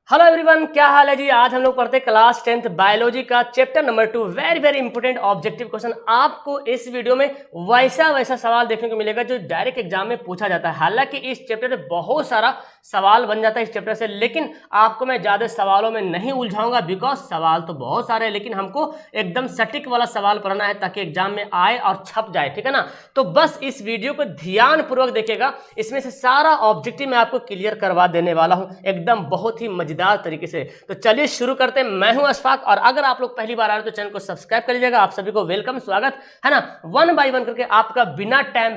Hello everyone, क्या हाल है जी। आज हम लोग पढ़ते हैं क्लास 10th बायोलॉजी का chapter number 2 very very important objective question. आपको इस वीडियो में वैसा सवाल देखने को मिलेगा जो डायरेक्ट एग्जाम में पूछा जाता है। हालांकि इस चैप्टर से बहुत सारा सवाल बन जाता है इस चैप्टर से, लेकिन आपको मैं ज्यादा सवालों में नहीं उलझाऊंगा बिकॉज सवाल तो बहुत सारे हैं, लेकिन हमको एकदम सटीक वाला सवाल पढ़ना है ताकि एग्जाम में आए और छप जाए, ठीक है ना। तो बस इस वीडियो को ध्यान पूर्वक देखिएगा, इसमें से सारा ऑब्जेक्टिव मैं आपको क्लियर करवा देने वाला हूं एकदम बहुत ही मजेदार तरीके से। तो चलिए शुरू करते हैं। मैं हूं अशफाक और अगर आप लोग पहली बार आ रहे हो तो चैनल को सब्सक्राइब कर लीजिएगा। आप सभी को वेलकम, स्वागत है ना। वन बाय वन करके आपका बिना टाइम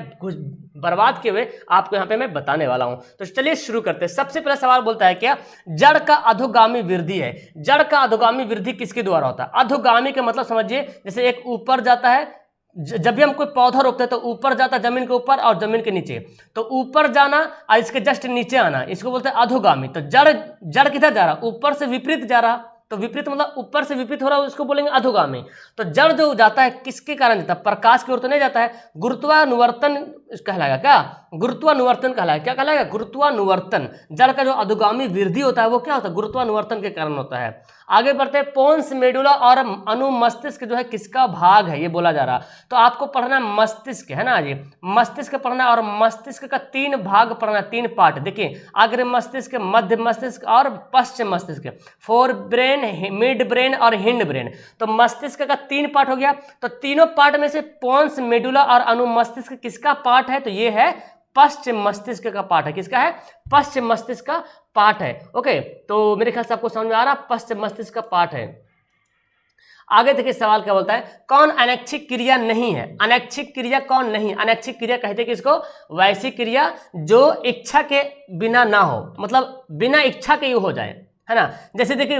बर्बाद किए हुए आपको यहां पे मैं बताने वाला हूं। तो चलिए शुरू करते हैं। सबसे पहला सवाल बोलता है क्या, जड़ का अधोगामी वृद्धि है। जड़ का अधोगामी वृद्धि किसके द्वारा होता है? अधोगामी का मतलब समझिए, जैसे एक ऊपर जाता है, जब भी हम कोई पौधा रोपते हैं तो ऊपर जाता है जमीन के ऊपर और जमीन के नीचे, तो ऊपर जाना और इसके जस्ट नीचे आना, इसको बोलते हैं अधोगामी। तो जड़ जड़ किधर जा रहा? ऊपर से विपरीत जा रहा, तो विपरीत मतलब ऊपर से विपरीत हो रहा है, उसको बोलेंगे अधोगामी। तो जड़ जो जाता है किसके कारण जाता है? प्रकाश की ओर तो नहीं जाता है, गुरुत्वानुवर्तन कहलाएगा। क्या गुरुत्वानुवर्तन कहलाएगा? क्या कहलाएगा? गुरुत्वानुवर्तन। जड़ का जो अधोगामी वृद्धि होता है वो क्या होता है? गुरुत्वानुवर्तन के कारण होता है। आगे बढ़ते हैं। पोन्स मेडुला और अनुमस्तिष्क जो है किसका भाग है ये बोला जा रहा। तो आपको पढ़ना है मस्तिष्क, है ना जी। मस्तिष्क पढ़ना है और मस्तिष्क का 3 भाग पढ़ना, 3 पार्ट। देखिए, अग्र मस्तिष्क, मध्य मस्तिष्क और पश्चिम मस्तिष्क, फोर ब्रेन, मिड ब्रेन और हिंड ब्रेन। तो मस्तिष्क का 3 पार्ट हो गया। तो तीनों पार्ट में से पोन्स मेडुला और अनुमस्तिष्क किसका पार्ट है? तो ये है पश्चिम मस्तिष्क का पार्ट है। किसका है? पश्चिम मस्तिष्क का पार्ट है। ओके, तो मेरे ख्याल से आपको समझ में आ रहा, पश्चिम मस्तिष्क का पार्ट है। आगे देखिए सवाल क्या बोलता है, कौन अनैच्छिक क्रिया नहीं है? अनैच्छिक क्रिया कौन नहीं? अनैच्छिक क्रिया कहते हैं किसको? वैसी क्रिया जो इच्छा के बिना ना हो, मतलब बिना इच्छा के ही हो जाए, है ना। जैसे देखिए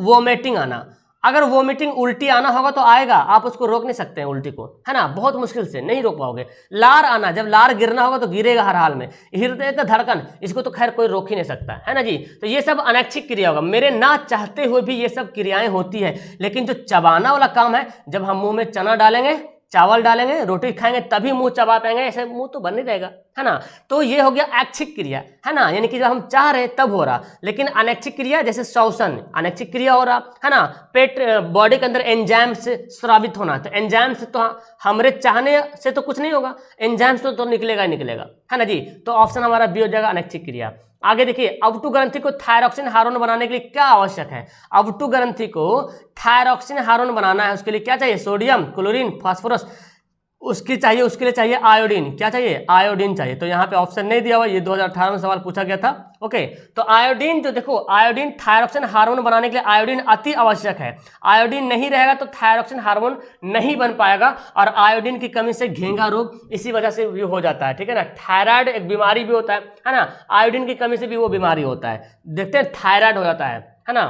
वोमिटिंग आना, अगर वोमिटिंग उल्टी आना होगा तो आएगा, आप उसको रोक नहीं सकते हैं उल्टी को, है ना, बहुत मुश्किल से नहीं रोक पाओगे। लार आना, जब लार गिरना होगा तो गिरेगा हर हाल में। हृदय का धड़कन, इसको तो खैर कोई रोक ही नहीं सकता, है ना जी। तो ये सब अनैच्छिक क्रिया होगा, मेरे ना चाहते हुए भी ये सब क्रियाएं होती है। लेकिन जो चबाना वाला काम है, जब हम मुंह में चना डालेंगे, चावल डालेंगे, रोटी खाएंगे तभी मुंह चबा पाएंगे, ऐसे मुंह तो बन नहीं रहेगा, है ना। तो ये हो गया ऐच्छिक क्रिया, है ना, यानी कि जब हम चाह रहे तब हो रहा। लेकिन अनैच्छिक क्रिया जैसे श्वसन, अनैच्छिक क्रिया हो रहा, है ना। पेट, बॉडी के अंदर एंजाइम से स्रावित होना, तो एंजाइम से तो हमारे चाहने से तो कुछ नहीं होगा, एंजाइम से तो निकलेगा ही निकलेगा, है ना जी। तो ऑप्शन हमारा बी हो जाएगा, अनैच्छिक क्रिया। आगे देखिए, अवटु ग्रंथि को थायरॉक्सिन हार्मोन बनाने के लिए क्या आवश्यक है? अवटु ग्रंथि को थायरॉक्सिन हार्मोन बनाना है, उसके लिए क्या चाहिए? सोडियम, क्लोरीन, फास्फोरस, उसके लिए चाहिए आयोडीन। क्या चाहिए? आयोडीन चाहिए। तो यहाँ पे ऑप्शन नहीं दिया हुआ, ये 2018 में सवाल पूछा गया था। ओके, तो आयोडीन जो देखो, आयोडीन थायरॉक्सिन हार्मोन बनाने के लिए आयोडीन अति आवश्यक है। आयोडीन नहीं रहेगा तो थायरॉक्सिन हार्मोन नहीं बन पाएगा, और आयोडीन की कमी से घेंगा रोग इसी वजह से भी हो जाता है, ठीक है ना। थायराइड एक बीमारी भी होता है ना, आयोडीन की कमी से भी वो बीमारी होता है। देखते हैं, थायराइड हो जाता है ना,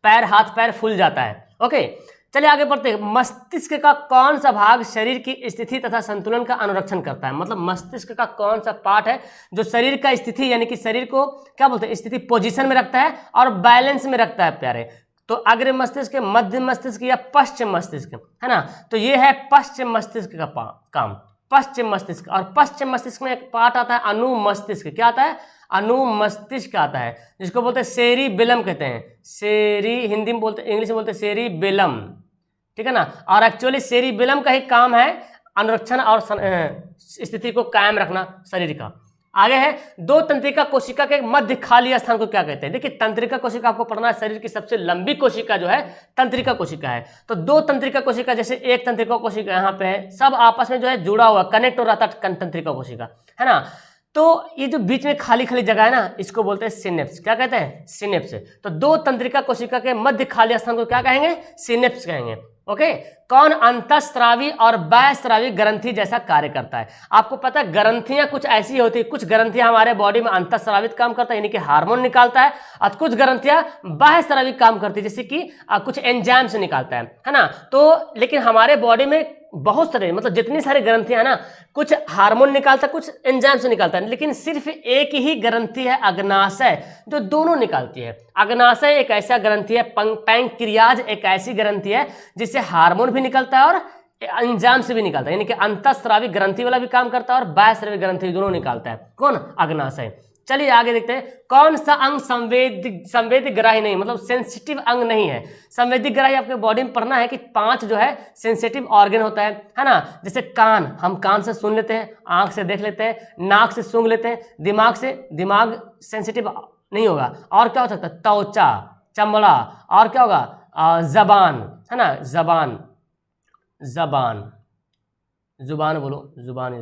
पैर, हाथ पैर फूल जाता है। ओके, चलिए आगे बढ़ते हैं। मस्तिष्क का कौन सा भाग शरीर की स्थिति तथा संतुलन का अनुरक्षण करता है? मतलब मस्तिष्क का कौन सा पार्ट है जो शरीर का स्थिति, यानी कि शरीर को क्या बोलते हैं, स्थिति, पोजीशन में रखता है और बैलेंस में रखता है प्यारे। तो अग्र मस्तिष्क, मध्य मस्तिष्क या पश्चिम मस्तिष्क, है ना। तो ये है पश्चिम मस्तिष्क का काम, पश्चिम मस्तिष्क। और पश्चिम मस्तिष्क में एक पार्ट आता है अनुमस्तिष्क। क्या आता है? अनुमस्तिष्क आता है, जिसको बोलते हैं सेरिबेलम कहते हैं। सेरी हिंदी में बोलते, इंग्लिश में बोलते हैं सेरिबेलम, ठीक है ना। और एक्चुअली सेरिबेलम का ही काम है अनुरक्षण और स्थिति को कायम रखना शरीर का। आगे है, 2 तंत्रिका कोशिका के मध्य खाली स्थान को क्या कहते हैं? देखिए, तंत्रिका कोशिका आपको पढ़ना है, शरीर की सबसे लंबी कोशिका जो है तंत्रिका कोशिका है। तो 2 तंत्रिका कोशिका, जैसे एक तंत्रिका कोशिका यहाँ पे है, सब आपस में जो है जुड़ा हुआ, कनेक्ट हो रहा था तंत्रिका कोशिका, है ना। तो ये जो बीच में खाली खाली जगह है ना, इसको बोलते हैं सिनेप्स। क्या कहते हैं? सिनेप्स। तो 2 तंत्रिका कोशिका के मध्य खाली स्थान को क्या कहेंगे? सिनेप्स कहेंगे। ओके, कौन अंतःस्रावी और बाह्यस्रावी ग्रंथि जैसा कार्य करता है? आपको पता है ग्रंथियां कुछ ऐसी होती है, कुछ ग्रंथियां हमारे बॉडी में अंतःस्रावित काम करता है, यानी कि हार्मोन निकालता है, और कुछ ग्रंथियां बाह्यस्रावी काम करती है, जैसे कि कुछ एंजाइम से निकालता है ना। तो लेकिन हमारे बॉडी में बहुत सारे, मतलब जितनी सारी ग्रंथियां हैं ना, कुछ हार्मोन निकालता है, कुछ एंजाइम से निकालता है, लेकिन सिर्फ एक ही ग्रंथि है अग्नाशय, जो दोनों निकालती है। अग्नाशय एक ऐसा ग्रंथि है, पैंक्रियाज एक ऐसी ग्रंथि है जिससे हार्मोन भी निकलता है और एंजाइम से भी निकालता है, यानी कि अंतःस्रावी ग्रंथि वाला भी काम करता है और बाह्यस्रावी ग्रंथि दोनों निकालता है। कौन? अग्नाशय। चलिए आगे देखते हैं, कौन सा अंग संवेदग्राही नहीं, मतलब सेंसिटिव अंग नहीं है। संवेदग्राही आपके बॉडी में पढ़ना है कि 5 जो है सेंसिटिव ऑर्गन होता है ना। जैसे कान, हम कान से सुन लेते हैं, आंख से देख लेते हैं, नाक से सूंघ लेते हैं, दिमाग सेंसिटिव नहीं होगा। और क्या हो सकता है, त्वचा, चमड़ा, और क्या होगा, जबान, है ना, जुबान बोलो, जुबान।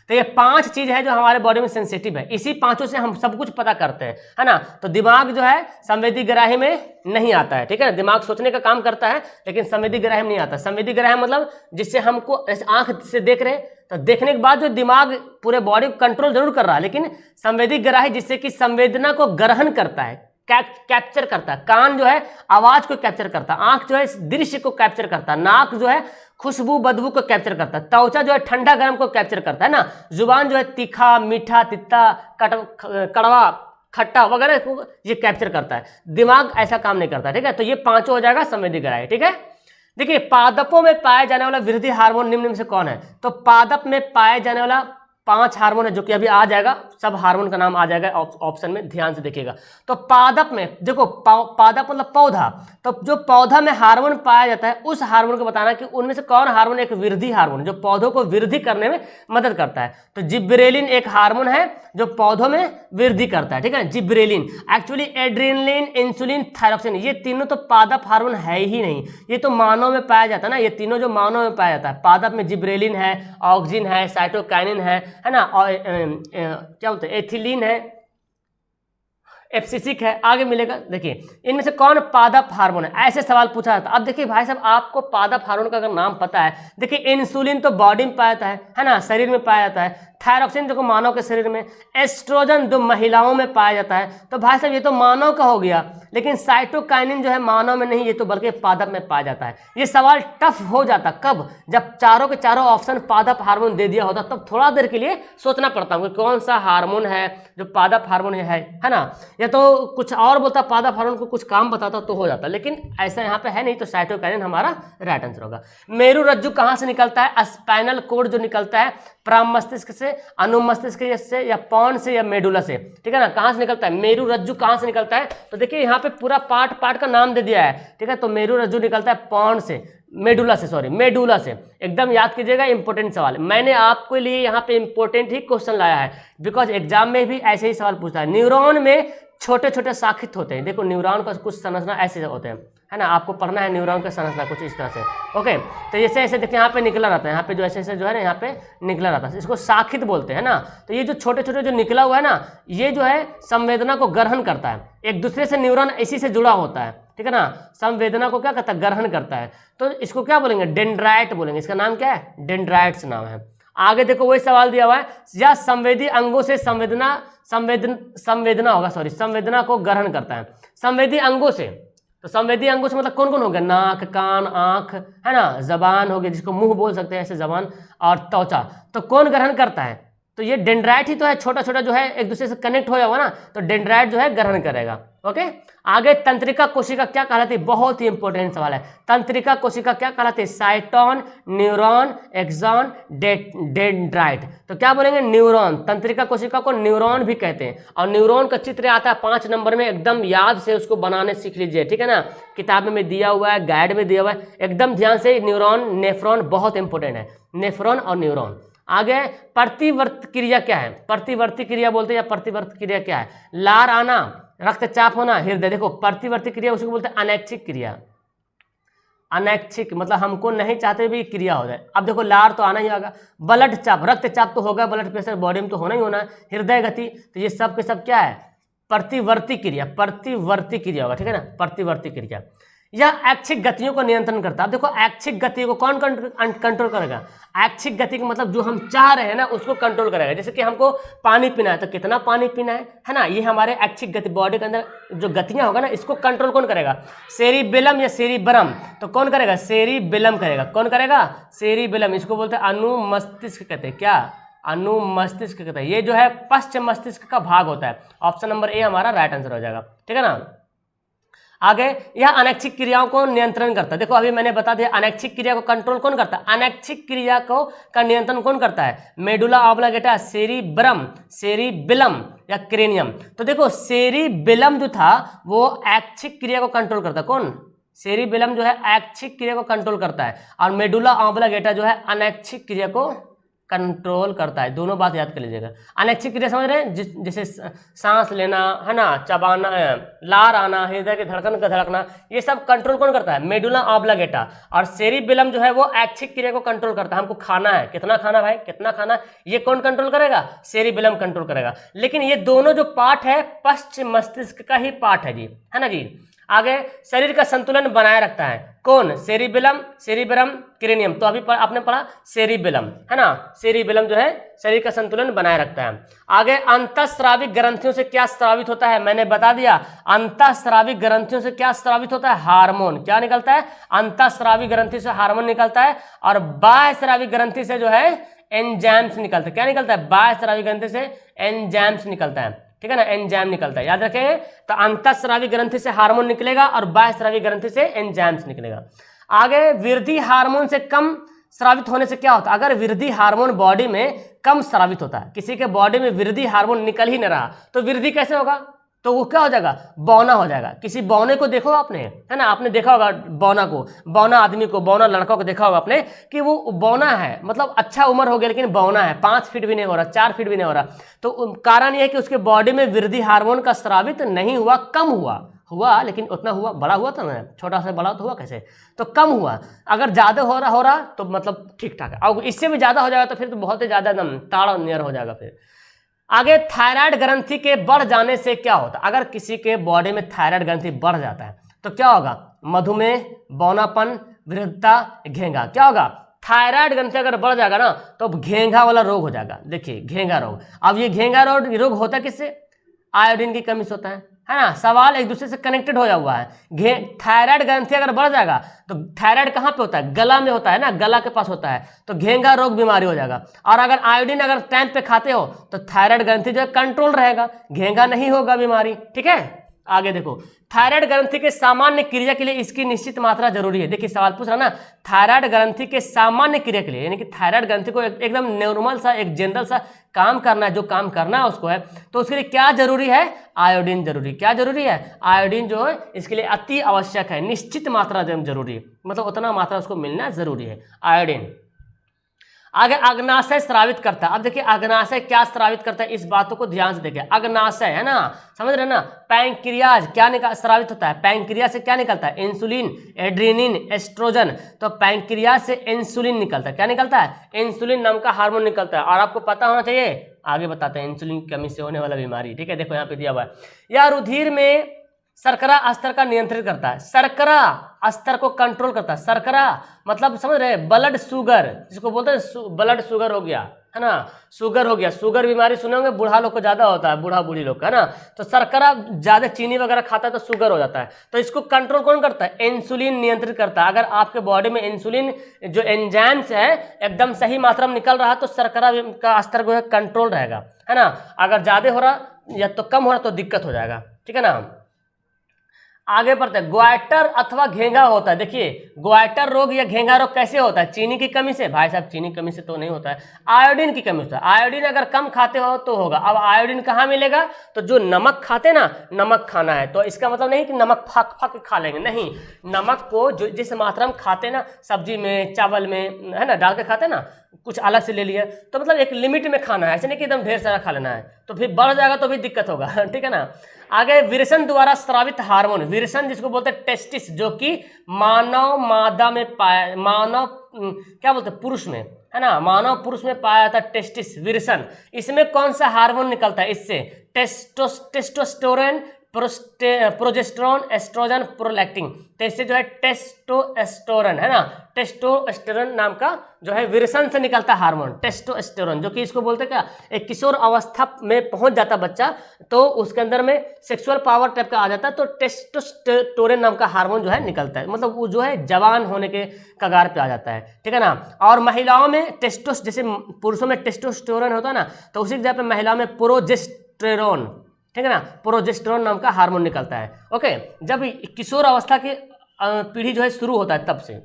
तो ये 5 चीज है जो हमारे बॉडी में सेंसिटिव है, इसी 5 से हम सब कुछ पता करते हैं, है ना। तो दिमाग जो है संवेदीग्राही में नहीं आता है, ठीक है। दिमाग सोचने का काम करता है लेकिन संवेदीग्राही में नहीं आता। संवेदीग्राही मतलब जिससे हमको आंख से देख रहे हैं, तो देखने के बाद जो दिमाग पूरे बॉडी को कंट्रोल जरूर कर रहा है, लेकिन संवेदीग्राही जिससे कि संवेदना को ग्रहण करता है, कैप्चर करता है। कान जो है आवाज को कैप्चर करता है, आंख जो है दृश्य को कैप्चर करता है, नाक जो है खुशबू बदबू को कैप्चर करता है, त्वचा जो है ठंडा गर्म को कैप्चर करता है ना, जुबान जो है तीखा मीठा तित्ता कड़वा खट्टा वगैरह को ये कैप्चर करता है। दिमाग ऐसा काम नहीं करता, ठीक है। तो ये 5 हो जाएगा संवेदीग्राही, ठीक है। देखिए, पादपों में पाए जाने वाला वृद्धि हार्मोन निम्न में से कौन है। तो पादप में पाए जाने वाला 5 हार्मोन है, जो कि अभी आ जाएगा, सब हार्मोन का नाम आ जाएगा ऑप्शन में, ध्यान से देखिएगा। तो पादप में देखो, पादप मतलब पौधा, तो जो पौधा में हार्मोन पाया जाता है उस हार्मोन को बताना कि उनमें से कौन हार्मोन एक वृद्धि हार्मोन, जो पौधों को वृद्धि करने में मदद करता है। तो जिब्रेलिन एक हार्मोन है जो पौधों में वृद्धि करता है, ठीक है, gibberellin. Actually adrenaline, insulin, thyroxine, ये तीनों तो पादप हार्मोन है ही नहीं, ये तो मानव में पाया जाता है ना। ये तीनों जो मानव में पाया जाता है, पादप में जिब्रेलिन है, ऑक्सिन है, साइटोकाइनिन है ना, और क्या बोलते हैं, एथिलीन है, एब्सिसिक है, आगे मिलेगा। देखिए, इनमें से कौन पादप हार्मोन है, ऐसे सवाल पूछा जाता है। अब देखिए भाई साहब, आपको पादप हार्मोन का अगर नाम पता है, देखिए इंसुलिन तो बॉडी में पाया जाता है ना, शरीर में पाया जाता है। थायरोक्सिन जो मानव के शरीर में, एस्ट्रोजन जो महिलाओं में पाया जाता है। तो भाई साहब ये तो मानव का हो गया, लेकिन साइटोकाइनिन जो है मानव में नहीं, ये तो बल्कि पादप में पाया जाता है। ये सवाल टफ हो जाता कब, जब चारों के चारों ऑप्शन पादप हार्मोन दे दिया होता, तब थोड़ा देर के लिए सोचना पड़ता है कि कौन सा हार्मोन है जो पादप हार्मोन है ना। या तो कुछ और बोलता, पादप हार्मोन को कुछ काम बताता तो हो जाता, लेकिन ऐसा यहाँ पे है नहीं, तो साइटोकाइनिन हमारा राइट आंसर होगा। मेरु रज्जु कहाँ से निकलता है, स्पाइनल कोड जो निकलता है प्राम मस्तिष्क से, अनुमस्तिष्क से, या पौन से, या मेडुला से, ठीक है ना। कहाँ से निकलता है, मेरु रज्जु कहाँ से निकलता है, तो देखिए यहाँ पे पूरा पार्ट का नाम दे दिया है, ठीक है। तो मेरु रज्जु निकलता है पौन से, मेडुला से, एकदम याद कीजिएगा, इंपॉर्टेंट सवाल। मैंने आपके लिए यहाँ पे इंपॉर्टेंट ही क्वेश्चन लाया है, बिकॉज एग्जाम में भी ऐसे ही सवाल पूछता है। न्यूरॉन में छोटे छोटे शाखित होते हैं, देखो न्यूरॉन का कुछ संरचना ऐसे होते हैं, है ना, आपको पढ़ना है न्यूरॉन का संरचना कुछ इस तरह से, ओके। तो जैसे ऐसे देखिए यहाँ पे निकला रहता है, यहाँ पे जो ऐसे ऐसे जो है ना, यहाँ पे निकला रहता है, इसको शाखित बोलते हैं ना। तो ये जो छोटे छोटे जो निकला हुआ है ना, ये जो है संवेदना को ग्रहण करता है, एक दूसरे से न्यूरॉन इसी से जुड़ा होता है, ठीक है ना। संवेदना को क्या करता है, ग्रहण करता है। तो इसको क्या बोलेंगे, डेंड्राइट बोलेंगे, इसका नाम क्या है, डेंड्राइट्स नाम है। आगे देखो वही सवाल दिया हुआ है, या संवेदी अंगों से संवेदना को ग्रहण करता है, संवेदी अंगों से। तो संवेदी अंगों से मतलब कौन कौन हो गया, नाक, कान, आंख, है ना, जबान हो गया, जिसको मुंह बोल सकते हैं ऐसे जबान, और त्वचा। तो कौन ग्रहण करता है, तो ये डेंड्राइट ही तो है, छोटा छोटा जो है एक दूसरे से कनेक्ट हो जाएगा ना, तो डेंड्राइट जो है ग्रहण करेगा, ओके। आगे तंत्रिका कोशिका क्या कहलाती है, बहुत ही इंपॉर्टेंट सवाल है। तंत्रिका कोशिका क्या कहलाती है, साइटोन, न्यूरॉन, एक्सॉन, डेंड्राइट। तो क्या बोलेंगे, न्यूरॉन। तंत्रिका कोशिका को न्यूरॉन भी कहते हैं, और न्यूरॉन का चित्र आता है 5 नंबर में, एकदम याद से उसको बनाने सीख लीजिए, ठीक है ना। किताब में दिया हुआ है, गाइड में दिया हुआ है, एकदम ध्यान से। न्यूरॉन, नेफ्रॉन बहुत इंपॉर्टेंट है, नेफ्रॉन और न्यूरॉन। आगे प्रतिवर्त क्रिया क्या है, प्रतिवर्ती क्रिया बोलते हैं, या प्रतिवर्त क्रिया क्या है, लार आना, रक्तचाप होना, हृदय। देखो प्रतिवर्ती क्रिया उसको बोलते हैं अनैच्छिक क्रिया, अनैच्छिक मतलब हमको नहीं चाहते भी क्रिया हो जाए। अब देखो लार तो आना ही होगा, ब्लड चाप, रक्तचाप तो होगा, ब्लड प्रेशर बॉडी में तो होना ही होना है, हृदय गति, तो ये सब के सब क्या है, प्रतिवर्ती क्रिया होगा, ठीक है ना, प्रतिवर्ती क्रिया। यह ऐच्छिक गतियों को नियंत्रण करता है। अब देखो ऐच्छिक गति को कौन कंट्रोल करेगा, ऐच्छिक गति का मतलब जो हम चाह रहे हैं ना उसको कंट्रोल करेगा। जैसे कि हमको पानी पीना है, तो कितना पानी पीना है ना, ये हमारे ऐच्छिक गति, बॉडी के अंदर जो गतियां होगा ना, इसको कंट्रोल कौन करेगा, सेरिबेलम या सेरिब्रम। तो कौन करेगा, सेरिबेलम करेगा। कौन करेगा, सेरिबेलम। इसको बोलते हैं अनुमस्तिष्क कहते हैं, क्या, अनुमस्तिष्क कहते हैं। ये जो है पश्च मस्तिष्क का भाग होता है। ऑप्शन नंबर ए हमारा राइट आंसर हो जाएगा, ठीक है ना। आगे यह अनैच्छिक क्रियाओं को नियंत्रण करता है। देखो अभी मैंने बता दिया अनैच्छिक क्रिया को कंट्रोल कौन करता है, अनैच्छिक क्रिया को का नियंत्रण कौन करता है, मेडुला ऑब्लिंगेटा, सेरिब्रम, सेरिबेलम या क्रेनियम। तो देखो सेरिबेलम जो था वो ऐच्छिक क्रिया को कंट्रोल करता है, कौन, सेरिबेलम जो है ऐच्छिक क्रिया को कंट्रोल करता है और मेडुला ऑब्लिंगेटा जो है अनैच्छिक क्रिया को कंट्रोल करता है। दोनों बात याद कर लीजिएगा। अनैच्छिक क्रिया समझ रहे हैं, जैसे सांस लेना है ना, चबाना, लार आना, हृदय की धड़कन का धड़कना, ये सब कंट्रोल कौन करता है, मेडुला ऑब्लिंगेटा। और सेरिबेलम जो है वो ऐच्छिक क्रिया को कंट्रोल करता है, हमको खाना है, कितना खाना भाई, कितना खाना, ये कौन कंट्रोल करेगा, सेरिबेलम कंट्रोल करेगा। लेकिन ये दोनों जो पार्ट है पश्चिम मस्तिष्क का ही पार्ट है जी, है ना जी। आगे शरीर का संतुलन बनाए रखता है, कौन, सेरिबेलम, सेरिब्रम, क्रेनियम। तो अभी आपने पढ़ा सेरिबेलम, है ना, सेरिबेलम जो है शरीर का संतुलन बनाए रखता है। आगे अंतःस्राविक ग्रंथियों से क्या स्रावित होता है, मैंने बता दिया अंतःस्राविक ग्रंथियों से क्या स्रावित होता है, हार्मोन। क्या निकलता है, अंतःस्राविक ग्रंथि से हार्मोन निकलता है और बाह्यस्राविक ग्रंथि से जो है एंजाइम्स निकलता है। क्या निकलता है, बाह्यस्राविक ग्रंथि से एंजाइम्स निकलता है, ठीक है ना, एंजाइम निकलता है, याद रखेंगे। तो अंतःस्रावी ग्रंथि से हार्मोन निकलेगा और बाह्यस्रावी ग्रंथि से एंजाइम्स निकलेगा। आगे वृद्धि हार्मोन से कम स्रावित होने से क्या होता है, अगर वृद्धि हार्मोन बॉडी में कम स्रावित होता है, किसी के बॉडी में वृद्धि हार्मोन निकल ही नहीं रहा, तो वृद्धि कैसे होगा, तो वो क्या हो जाएगा, बौना हो जाएगा। किसी बौने को देखो आपने, है ना, आपने देखा होगा बौना को, बौना आदमी को, बौना लड़का को देखा होगा आपने कि वो बौना है, मतलब अच्छा उम्र हो गया लेकिन बौना है, 5 फीट भी नहीं हो रहा, 4 फीट भी नहीं हो रहा। तो कारण यह है कि उसके बॉडी में वृद्धि हार्मोन का स्रावित नहीं हुआ, कम हुआ लेकिन उतना हुआ, बड़ा हुआ था ना, छोटा से बड़ा तो हुआ कैसे, तो कम हुआ। अगर ज्यादा हो रहा तो मतलब ठीक ठाक है, और इससे भी ज्यादा हो जाएगा तो फिर तो बहुत ही ज्यादा एकदम ताड़ा नियर हो जाएगा। फिर आगे थायराइड ग्रंथि के बढ़ जाने से क्या होता है, अगर किसी के बॉडी में थायराइड ग्रंथि बढ़ जाता है तो क्या होगा, मधुमेह, बौनापन, वृद्धता, घेंघा। क्या होगा, थायराइड ग्रंथि अगर बढ़ जाएगा ना तो घेंघा वाला रोग हो जाएगा। देखिए घेंघा रोग, अब ये घेंघा रोग होता है किससे, आयोडीन की कमी से होता है ना। सवाल एक दूसरे से कनेक्टेड हो हुआ है। थायराइड ग्रंथि अगर बढ़ जाएगा तो थायराइड कहाँ पे होता है, गला में होता है ना, गला के पास होता है, तो घेंघा रोग बीमारी हो जाएगा। और अगर आयोडीन अगर टाइम पे खाते हो तो थायराइड ग्रंथि जो है कंट्रोल रहेगा, घेंघा नहीं होगा बीमारी, ठीक है। आगे देखो, थायराइड ग्रंथि के सामान्य क्रिया के लिए इसकी निश्चित मात्रा जरूरी है। देखिए सवाल पूछ रहा ना, थायराइड ग्रंथि के सामान्य क्रिया के लिए, यानी कि थायराइड ग्रंथि को एकदम नॉर्मल सा, एक जनरल सा काम करना है, जो काम करना है उसको है, तो उसके लिए क्या जरूरी है, आयोडीन जरूरी। क्या जरूरी है, आयोडीन जो है इसके लिए अति आवश्यक है, निश्चित मात्रा जरूरी है, मतलब उतना मात्रा उसको मिलना जरूरी है, आयोडीन। आगे अग्नाशय स्रावित करता है। अब देखिए अग्नाशय क्या स्रावित करता है, इस बातों को ध्यान से देखिए। अग्नाशय है ना, समझ रहे ना, पैंक्रियाज क्या स्रावित होता है, पैंक्रियाज से क्या निकलता है, इंसुलिन, एड्रेनिन, एस्ट्रोजन। तो पैंक्रियाज से इंसुलिन निकलता है, क्या निकलता है, इंसुलिन नाम का हार्मोन निकलता है। और आपको पता होना चाहिए, आगे बताते हैं इंसुलिन की कमी से होने वाला बीमारी, ठीक है। देखो यहाँ पे दिया हुआ है, यह रुधिर में शर्करा स्तर का नियंत्रित करता है, शर्करा स्तर को कंट्रोल करता है। शर्करा मतलब समझ रहे, ब्लड शुगर जिसको बोलते हैं, ब्लड शुगर हो गया, है ना, शुगर हो गया, शुगर बीमारी सुने होंगे, बूढ़ा लोग को ज्यादा होता है, बूढ़ा बूढ़ी लोग का, है ना। तो शर्करा ज्यादा चीनी वगैरह खाता है तो शुगर हो जाता है, तो इसको कंट्रोल कौन करता है, इंसुलिन नियंत्रित करता है। अगर आपके बॉडी में इंसुलिन जो एंजाइम्स है एकदम सही मात्रा में निकल रहा है तो शर्करा का स्तर जो है कंट्रोल रहेगा, है ना। अगर ज्यादा हो रहा या तो कम हो रहा तो दिक्कत हो जाएगा, ठीक है ना। आगे बढ़ते हैं, ग्वाइटर अथवा घेंघा होता है। देखिए ग्वाइटर रोग या घेंघा रोग कैसे होता है, चीनी की कमी से। भाई साहब चीनी की कमी से तो नहीं होता है, आयोडीन की कमी से। आयोडीन अगर कम खाते हो तो होगा। अब आयोडीन कहाँ मिलेगा, तो जो नमक खाते ना, नमक खाना है तो इसका मतलब नहीं कि नमक फाक फाक खा लेंगे, नहीं, नमक को जो जिस मात्रा में खाते ना, सब्जी में, चावल में, है ना, डाल के खाते ना, कुछ अलग से ले लिया, तो मतलब एक लिमिट में खाना है, ऐसे नहीं कि एकदम ढेर सारा खा लेना है, तो फिर बढ़ जाएगा तो भी दिक्कत होगा, ठीक है ना। आगे विरसन द्वारा स्रावित हार्मोन, विरसन जिसको बोलते हैं टेस्टिस, जो कि मानव मादा में पाया, मानव क्या बोलते हैं, पुरुष में, है ना, मानव पुरुष में पाया जाता है टेस्टिस, विरसन। इसमें कौन सा हार्मोन निकलता है, इससे टेस्टोस्टेरोन, प्रोजेस्टेरोन, एस्ट्रोजन, प्रोलैक्टिन। तो इससे जो है टेस्टोस्टेरोन, है ना, टेस्टोस्टेरोन नाम का जो है विरसन से निकलता हार्मोन, टेस्टोस्टेरोन, जो कि इसको बोलते हैं क्या, एक किशोर अवस्था में पहुंच जाता बच्चा तो उसके अंदर में सेक्सुअल पावर टाइप का आ जाता है, तो टेस्टोस्टेरोन नाम का हार्मोन जो है निकलता है, मतलब वो जो है जवान होने के कगार पे आ जाता है, ठीक है ना। और महिलाओं में जैसे पुरुषों में टेस्टोस्टेरोन होता है ना, तो उसी जगह पे महिलाओं में प्रोजेस्टेरोन, ठीक है ना, प्रोजेस्टेरोन नाम का हार्मोन निकलता है। ओके, जब किशोर अवस्था की पीढ़ी जो है शुरू होता है तब से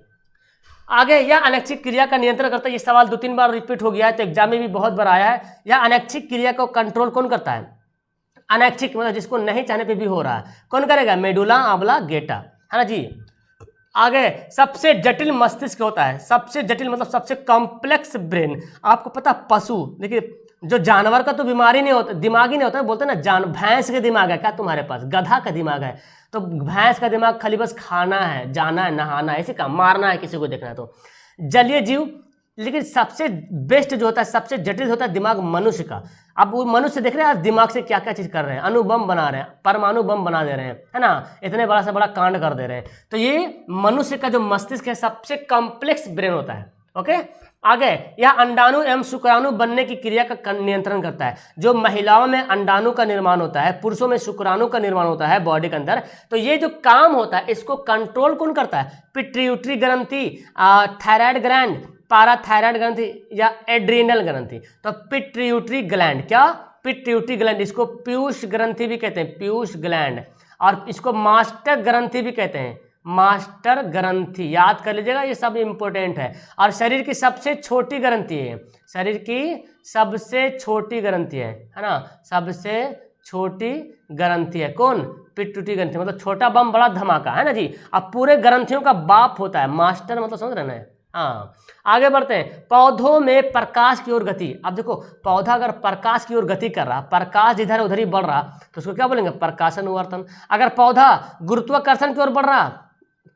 आगे यह अनैच्छिक क्रिया का नियंत्रण करता है। ये सवाल 2-3 बार रिपीट हो गया है तो एग्जाम में भी बहुत बार आया है। यह अनैच्छिक क्रिया को कंट्रोल कौन करता है? अनैच्छिक मतलब जिसको नहीं चाहने पे भी हो रहा है, कौन करेगा? मेडुला ऑब्लांगेटा, है ना जी। आगे सबसे जटिल मस्तिष्क होता है, सबसे जटिल मतलब सबसे कॉम्प्लेक्स ब्रेन। आपको पता पशु, देखिए जो जानवर का तो बीमारी नहीं होता, दिमाग ही नहीं होता, बोलते हैं ना भैंस का दिमाग है क्या तुम्हारे पास? गधा का दिमाग है। तो भैंस का दिमाग खाली बस खाना है, जाना है, नहाना है, ऐसे काम, मारना है किसी को देखना है। तो जलीय जीव, लेकिन सबसे बेस्ट जो होता है, सबसे जटिल होता है दिमाग मनुष्य का। अब वो मनुष्य देख रहे हैं आज दिमाग से क्या क्या चीज़ कर रहे हैं, अणुबम बना रहे हैं, परमाणु बम बना दे रहे हैं, है ना, इतने बड़ा से बड़ा कांड कर दे रहे हैं। तो ये मनुष्य का जो मस्तिष्क है सबसे कॉम्प्लेक्स ब्रेन होता है। ओके, आगे यह अंडाणु एवं शुक्राणु बनने की क्रिया का नियंत्रण करता है। जो महिलाओं में अंडाणु का निर्माण होता है, पुरुषों में शुक्राणु का निर्माण होता है बॉडी के अंदर, तो ये जो काम होता है इसको कंट्रोल कौन करता है? पिट्यूटरी ग्रंथि, थायराइड ग्लैंड, पाराथायराइड ग्रंथि या एड्रीनल ग्रंथि। तो पिट्यूटरी ग्लैंड, क्या? पिट्यूटरी ग्लैंड, इसको पीयूष ग्रंथि भी कहते हैं, पीयूष ग्लैंड, और इसको मास्टर ग्रंथि भी कहते हैं, मास्टर ग्रंथि, याद कर लीजिएगा, ये सब इंपॉर्टेंट है। और शरीर की सबसे छोटी ग्रंथि है, शरीर की सबसे छोटी ग्रंथि है ना, सबसे छोटी ग्रंथि है कौन? पिट्यूटरी ग्रंथि, मतलब छोटा बम बड़ा धमाका, है ना जी। अब पूरे ग्रंथियों का बाप होता है, मास्टर मतलब समझ रहे हैं। हाँ, आगे बढ़ते हैं। पौधों में प्रकाश की ओर गति। अब देखो पौधा अगर प्रकाश की ओर गति कर रहा, प्रकाश इधर उधर ही बढ़ रहा, तो उसको क्या बोलेंगे? प्रकाशानुवर्तन। अगर पौधा गुरुत्वाकर्षण की ओर बढ़ रहा,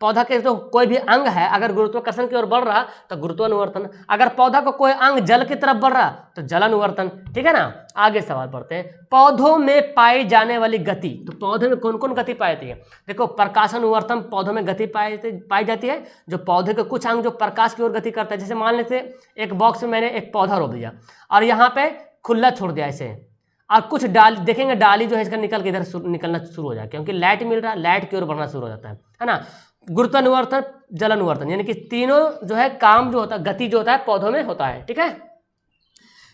पौधा के तो कोई भी अंग है अगर गुरुत्वाकर्षण की ओर बढ़ रहा तो गुरुत्वानुवर्तन। अगर पौधा का कोई अंग जल की तरफ बढ़ रहा तो जलानुवर्तन। ठीक है ना, आगे सवाल पढ़ते हैं। पौधों में पाई जाने वाली गति। तो पौधे में कौन कौन गति पाई जाती है? देखो प्रकाशानुवर्तन पौधों में गति पाई जाती है। जो पौधे के कुछ अंग जो प्रकाश की ओर गति करता है, जैसे मान लेते एक बॉक्स में मैंने एक पौधा रोप दिया और यहाँ पे खुला छोड़ दिया ऐसे, और कुछ डाली देखेंगे, डाली जो है इसका निकल के इधर निकलना शुरू हो जाए, क्योंकि लाइट मिल रहा है, लाइट की ओर बढ़ना शुरू हो जाता है ना। गुरुत्वानुवर्तन, जलानुवर्तन, यानी कि तीनों जो है काम जो होता है, गति जो होता है पौधों में होता है। ठीक है,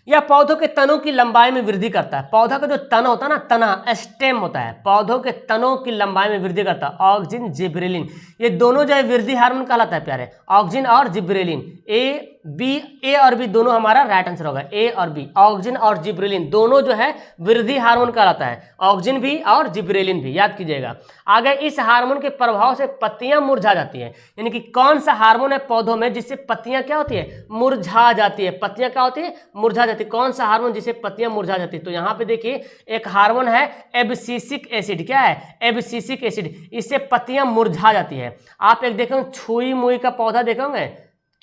यह पौधों के तनों की लंबाई में वृद्धि करता है। पौधा का जो तना होता है ना, तना स्टेम होता है, पौधों के तनों की लंबाई में वृद्धि करता है। ऑक्सिन, जिब्रेलिन, ये दोनों जो है वृद्धि हार्मोन कहलाता है प्यारे, ऑक्सिन और जिब्रेलिन। ए और बी दोनों हमारा राइट आंसर होगा, ए और बी, ऑक्सिन और जिब्रेलिन दोनों जो है वृद्धि हार्मोन कहलाता है, ऑक्सिन भी और जिब्रेलिन भी, याद कीजिएगा। आगे इस हार्मोन के प्रभाव से पत्तियां मुरझा जाती हैं। यानी कि कौन सा हार्मोन है पौधों में जिससे पत्तियां क्या होती है? मुरझा जाती है। पत्तियां क्या होती है? मुरझा जाती है। कौन सा हार्मोन जिससे पत्तियां मुरझा जाती है? तो यहाँ पे देखिए एक हार्मोन है एब्सिसिक एसिड। क्या है? एब्सिसिक एसिड, इससे पत्तियां मुरझा जाती है। आप एक देखेंगे छुई मुई का पौधा देखेंगे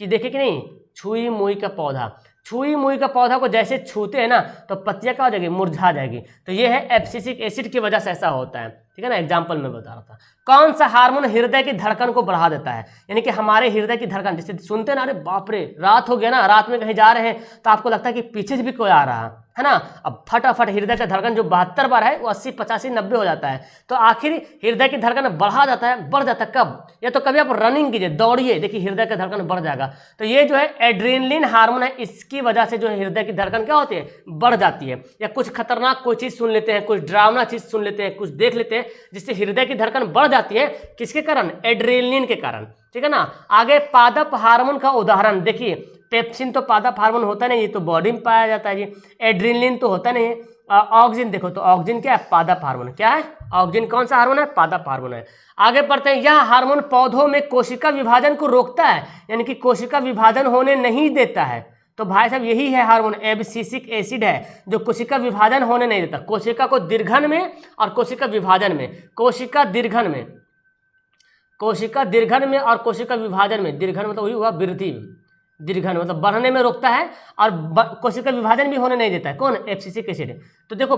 कि देखे कि नहीं? छुई मुई का पौधा, छुई मुई का पौधा को जैसे छूते हैं ना तो पत्तियां क्या हो जाएगी? मुरझा जाएगी। तो ये है एब्सिसिक एसिड की वजह से ऐसा होता है। ठीक है ना, एग्जाम्पल में बता रहा था। कौन सा हार्मोन हृदय की धड़कन को बढ़ा देता है? यानी कि हमारे हृदय की धड़कन, जैसे सुनते हैं ना, अरे बाप रे रात हो गया ना, रात में कहीं जा रहे हैं तो आपको लगता है कि पीछे से भी कोई आ रहा है ना, अब फटाफट हृदय का धड़कन जो 72 बार है वो 80, 85, 90 हो जाता है। तो आखिर हृदय की धड़कन बढ़ा जाता है, बढ़ जाता है कब? या तो कभी आप रनिंग कीजिए, दौड़िए, देखिए हृदय का धड़कन बढ़ जाएगा। तो ये जो है एड्रेनलिन हार्मोन है, इसकी वजह से जो है हृदय की धड़कन क्या होती है? बढ़ जाती है। या कुछ खतरनाक कोई चीज़ सुन लेते हैं, कुछ डरावना चीज़ सुन लेते हैं, कुछ देख लेते हैं, जिससे हृदय की धड़कन बढ़ जाती है। किसके कारण? एड्रेनलिन के कारण। ठीक है ना, आगे पादप हार्मोन का उदाहरण देखिए। पेप्सिन तो पादप हार्मोन होता नहीं, ये तो बॉडी में पाया जाता है जी। एड्रेनलिन तो होता नहीं है। ऑक्सिन देखो, तो ऑक्सिन क्या है? पादप हार्मोन। क्या है? ऑक्सिन कौन सा हार्मोन है? पादप हार्मोन है। आगे बढ़ते हैं। यह हार्मोन पौधों में कोशिका विभाजन को रोकता है, यानी कि कोशिका विभाजन होने नहीं देता है। तो भाई साहब यही है हार्मोन, एब्सिसिक एसिड है, जो कोशिका विभाजन होने नहीं देता। कोशिका को दीर्घन में और कोशिका विभाजन में, कोशिका दीर्घन में, कोशिका दीर्घन में और कोशिका विभाजन में, दीर्घन मतलब वही हुआ वृद्धि, दीर्घन मतलब बढ़ने में रोकता है और कोशिका विभाजन भी होने नहीं देता है। कौन? Abscisic acid. तो देखो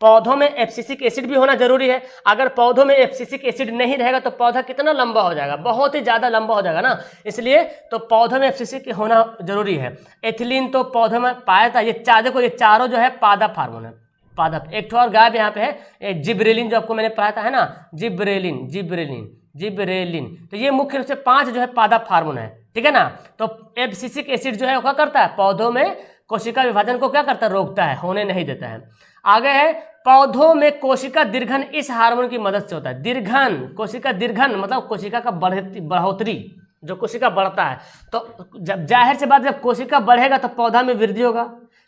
पौधों में एब्सिसिक एसिड भी होना जरूरी है। अगर पौधों में एब्सिसिक एसिड नहीं रहेगा तो पौधा कितना लंबा हो जाएगा? बहुत ही ज़्यादा लंबा हो जाएगा ना, इसलिए तो पौधों में एब्सिसिक होना जरूरी है। एथिलीन तो पौधों में पाया था। ये देखो ये चारों जो है पादप हार्मोन है, पादप। एक और गायब यहाँ पे है जिब्रेलिन, जो आपको मैंने पढ़ाया था, है ना, जिब्रेलिन, जिब्रेलिन, जिब्रेलिन। तो ये मुख्य रूप से 5 जो है पादप हार्मोन है। ठीक है ना, तो एब्सिसिक एसिड जो है वो क्या करता है? पौधों में कोशिका विभाजन को क्या करता है? रोकता है, होने नहीं देता है। आगे है पौधों में कोशिका दीर्घन इस हार्मोन की मदद से होता है। दीर्घन, कोशिका दीर्घन मतलब कोशिका का बढ़ोतरी, जो कोशिका बढ़ता है। तो जब जाहिर सी बात, जब कोशिका बढ़ेगा तो पौधा में वृद्धि होगा,